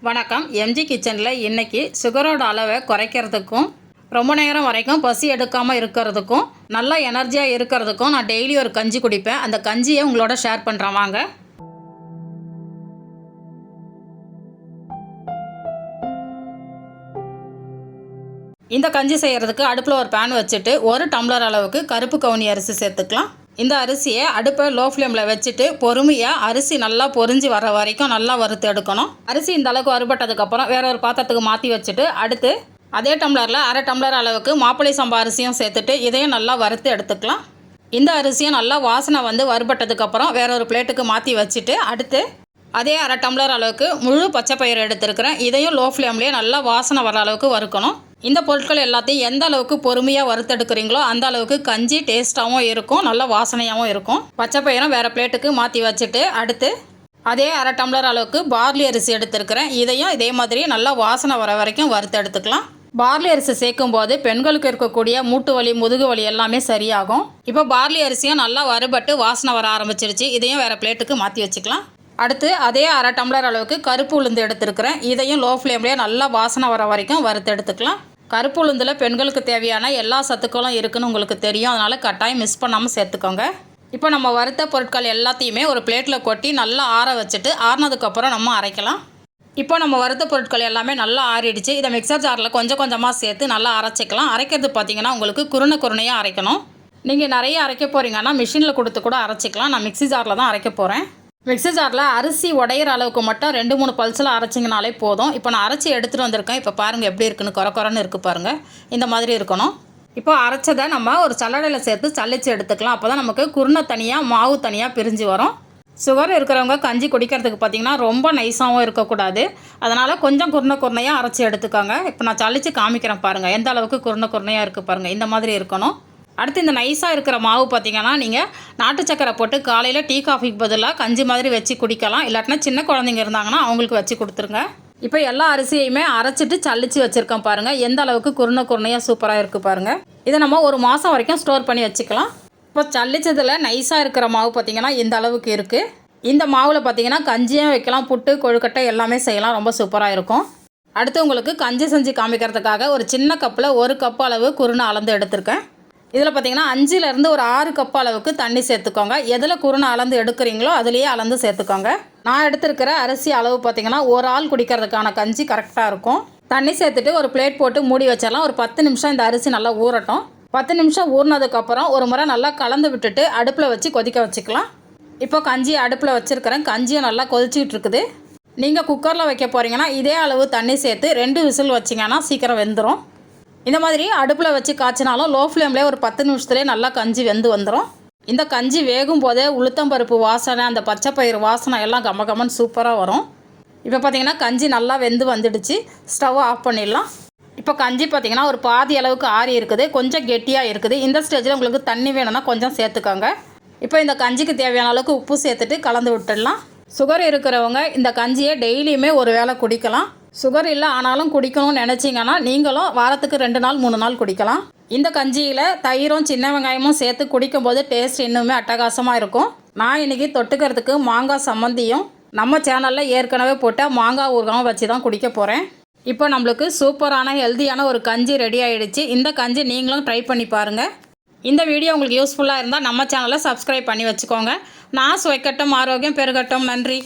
வணக்கம். எம்ஜி கிச்சனில் இன்றைக்கி சுகரோட அளவை குறைக்கிறதுக்கும் ரொம்ப நேரம் வரைக்கும் பசி எடுக்காமல் இருக்கிறதுக்கும் நல்லா எனர்ஜியாக இருக்கிறதுக்கும் நான் டெய்லி ஒரு கஞ்சி குடிப்பேன். அந்த கஞ்சியை உங்களோட ஷேர் பண்ணுறேன் வாங்க. இந்த கஞ்சி செய்கிறதுக்கு அடுப்பில் ஒரு பேன் வச்சுட்டு 1 டம்ளர் அளவுக்கு கருப்பு கவுனி அரிசி சேர்த்துக்கலாம். இந்த அரிசியை அடுப்பை லோ ஃப்ளேமில் வச்சுட்டு பொறுமையாக அரிசி நல்லா பொரிஞ்சு வர வரைக்கும் நல்லா வறுத்து எடுக்கணும். அரிசி இந்த அளவுக்கு வறுபட்டதுக்கப்புறம் வேற ஒரு பாத்திரத்துக்கு மாற்றி வச்சுட்டு அடுத்து அதே டம்ளரில் 1/2 டம்ளர் அளவுக்கு மாப்பிள்ளை சம்பா அரிசியும் சேர்த்துட்டு இதையும் நல்லா வறுத்து எடுத்துக்கலாம். இந்த அரிசியும் நல்லா வாசனை வந்து வறுபட்டதுக்கப்புறம் வேற ஒரு பிளேட்டுக்கு மாற்றி வச்சுட்டு அடுத்து அதே 1/2 டம்ளர் அளவுக்கு முழு பச்சை பயிறு எடுத்துருக்கிறேன். இதையும் லோ ஃப்ளேம்லேயே நல்லா வாசனை வர அளவுக்கு வறுக்கணும். இந்த பொருட்கள் எல்லாத்தையும் எந்த அளவுக்கு பொறுமையாக வறுத்தெடுக்கிறீங்களோ அந்த அளவுக்கு கஞ்சி டேஸ்ட்டாகவும் இருக்கும், நல்ல வாசனையாகவும் இருக்கும். பச்சை பயிரும் வேறு பிளேட்டுக்கு மாற்றி வச்சுட்டு அடுத்து அதே 1/2 டம்ளர் அளவுக்கு பார்லி அரிசி எடுத்துருக்கிறேன். இதையும் இதே மாதிரி நல்லா வாசனை வர வரைக்கும் வறுத்து எடுத்துக்கலாம். பார்லி அரிசி சேர்க்கும் போது பெண்களுக்கு இருக்கக்கூடிய மூட்டு வலி முதுகு வலி எல்லாமே சரியாகும். இப்போ பார்லி அரிசியும் நல்லா வறுபட்டு வாசனை வர ஆரம்பிச்சிருச்சு. இதையும் வேறு பிளேட்டுக்கு மாற்றி வச்சுக்கலாம். அடுத்து அதே 1/2 டம்ளர் அளவுக்கு கருப்பு உளுந்து எடுத்துருக்கிறேன். இதையும் லோ ஃப்ளேம்லேயே நல்லா வாசனை வர வரைக்கும் வறுத்து எடுத்துக்கலாம். கருப்பு உளுந்தில் பெண்களுக்கு தேவையான எல்லா சத்துக்களும் இருக்குன்னு உங்களுக்கு தெரியும், அதனால் கட்டாயம் மிஸ் பண்ணாமல் சேர்த்துக்கோங்க. இப்போ நம்ம வறுத்த பொருட்கள் எல்லாத்தையுமே ஒரு பிளேட்டில் கொட்டி நல்லா ஆற வச்சுட்டு ஆறினதுக்கப்புறம் நம்ம அரைக்கலாம். இப்போ நம்ம வறுத்த பொருட்கள் எல்லாமே நல்லா ஆறிடுச்சு. இதை மிக்சர் ஜாரில் கொஞ்சம் கொஞ்சமாக சேர்த்து நல்லா அரைச்சிக்கலாம். அரைக்கிறது பார்த்திங்கன்னா உங்களுக்கு குருணையாக அரைக்கணும். நீங்கள் நிறைய அரைக்க போகிறீங்கன்னா மிஷினில் கொடுத்து கூட அரைச்சிக்கலாம். நான் மிக்ஸி ஜாரில் தான் அரைக்க போகிறேன். மிக்ஸி ஜாரில் அரிசி உடையிற அளவுக்கு மட்டும் 2-3 பல்ஸில் அரைச்சிங்கனாலே போதும். இப்போ நான் அரைச்சி எடுத்துகிட்டு வந்திருக்கேன். இப்போ பாருங்கள் எப்படி இருக்குன்னு, குறன்னு இருக்குது பாருங்கள். இந்த மாதிரி இருக்கணும். இப்போ அரைச்சதை நம்ம ஒரு சல்லடையில் சேர்த்து சல்லிச்சு எடுத்துக்கலாம். அப்போ தான் நமக்கு குருணை தனியாக மாவு தனியாக பிரிஞ்சு வரும். சுகர் இருக்கிறவங்க கஞ்சி குடிக்கிறதுக்கு பார்த்திங்கன்னா ரொம்ப நைஸாகவும் இருக்கக்கூடாது, அதனால் கொஞ்சம் குருணையாக அரைச்சி எடுத்துக்கோங்க. இப்போ நான் சல்லிச்சு காமிக்கிறேன் பாருங்கள் எந்த அளவுக்கு குருணையாக இருக்குது பாருங்கள். இந்த மாதிரி இருக்கணும். அடுத்து இந்த நைஸாக இருக்கிற மாவு பார்த்திங்கன்னா நீங்கள் நாட்டு சக்கரை போட்டு காலையில் டீ காஃபிக்கு பதிலாக கஞ்சி மாதிரி வச்சு குடிக்கலாம். இல்லாட்டினா சின்ன குழந்தைங்க இருந்தாங்கன்னா அவங்களுக்கு வச்சு கொடுத்துருங்க. இப்போ எல்லா அரிசியுமே அரைச்சிட்டு சல்லிச்சு வச்சுருக்கேன் பாருங்கள். எந்த அளவுக்கு குருணையாக சூப்பராக இருக்குது பாருங்கள். இதை நம்ம 1 மாதம் வரைக்கும் ஸ்டோர் பண்ணி வச்சுக்கலாம். இப்போ சல்லிச்சதில் நைஸாக இருக்கிற மாவு பார்த்திங்கன்னா இந்த அளவுக்கு இருக்குது. இந்த மாவில் பார்த்திங்கன்னா கஞ்சியும் வைக்கலாம், புட்டு கொழுக்கட்டை எல்லாமே செய்யலாம், ரொம்ப சூப்பராக இருக்கும். அடுத்து உங்களுக்கு கஞ்சி செஞ்சு காமிக்கிறதுக்காக ஒரு சின்ன கப்பில் 1 கப் அளவு குருணை அளந்து எடுத்திருக்கேன். இதில் பார்த்திங்கன்னா 5லேருந்து ஒரு 6 கப் அளவுக்கு தண்ணி சேர்த்துக்கோங்க. எதில் குருணை அளந்து எடுக்கிறீங்களோ அதுலேயே அளந்து சேர்த்துக்கோங்க. நான் எடுத்துருக்கிற அரிசி அளவு பார்த்திங்கன்னா ஒரு ஆள் குடிக்கிறதுக்கான கஞ்சி கரெக்டாக இருக்கும். தண்ணி சேர்த்துட்டு ஒரு பிளேட் போட்டு மூடி வச்சிடலாம். ஒரு 10 நிமிஷம் இந்த அரிசி நல்லா ஊறட்டும். 10 நிமிஷம் ஊறினதுக்கப்புறம் ஒரு முறை நல்லா கலந்து விட்டுட்டு அடுப்பில் வச்சு கொதிக்க வச்சுக்கலாம். இப்போ கஞ்சி அடுப்பில் வச்சுருக்கிறேன். கஞ்சியும் நல்லா கொதிச்சிக்கிட்டு இருக்குது. நீங்கள் குக்கரில் வைக்க போகிறீங்கன்னா இதே அளவு தண்ணி சேர்த்து 2 விசில் வச்சிங்கன்னா சீக்கிரம் வெந்துடும். இந்த மாதிரி அடுப்பில் வச்சு காய்ச்சினாலும் லோ ஃப்ளேம்லேயே ஒரு 10 நிமிஷத்துலேயே நல்லா கஞ்சி வெந்து வந்துடும். இந்த கஞ்சி வேகும் போதே உளுத்தம்பருப்பு வாசனை, அந்த பச்சை பயிறு வாசனை எல்லாம் கம்மன்னு சூப்பராக வரும். இப்போ பார்த்திங்கன்னா கஞ்சி நல்லா வெந்து வந்துடுச்சு. ஸ்டவ்வை ஆஃப் பண்ணிடலாம். இப்போ கஞ்சி பார்த்திங்கன்னா ஒரு பாதி அளவுக்கு ஆறி இருக்குது, கொஞ்சம் கெட்டியாக இருக்குது. இந்த ஸ்டேஜில் உங்களுக்கு தண்ணி வேணும்னா கொஞ்சம் சேர்த்துக்கோங்க. இப்போ இந்த கஞ்சிக்கு தேவையான அளவுக்கு உப்பு சேர்த்துட்டு கலந்து விட்டுடலாம். சுகர் இருக்கிறவங்க இந்த கஞ்சியை டெய்லியுமே ஒரு வேளை குடிக்கலாம். சுகர் இல்லை ஆனாலும் குடிக்கணும்னு நினச்சிங்கன்னா நீங்களும் வாரத்துக்கு 2 நாள் 3 நாள் குடிக்கலாம். இந்த கஞ்சியில் தயிரும் சின்ன வெங்காயமும் சேர்த்து குடிக்கும்போது டேஸ்ட் இன்னுமே அட்டகாசமாக இருக்கும். நான் இன்றைக்கி தொட்டுக்கிறதுக்கு மாங்காய் சம்மந்தியும் நம்ம சேனலில் ஏற்கனவே போட்ட மாங்காய் ஊறுகாயும் வச்சு தான் குடிக்க போகிறேன். இப்போ நம்மளுக்கு சூப்பரான ஹெல்த்தியான ஒரு கஞ்சி ரெடி ஆகிடுச்சு. இந்த கஞ்சி நீங்களும் ட்ரை பண்ணி பாருங்கள். இந்த வீடியோ உங்களுக்கு யூஸ்ஃபுல்லாக இருந்தால் நம்ம சேனலை சப்ஸ்கிரைப் பண்ணி வச்சுக்கோங்க. நான் சுவைக்கட்டும், ஆரோக்கியம் பெருகட்டும். நன்றி.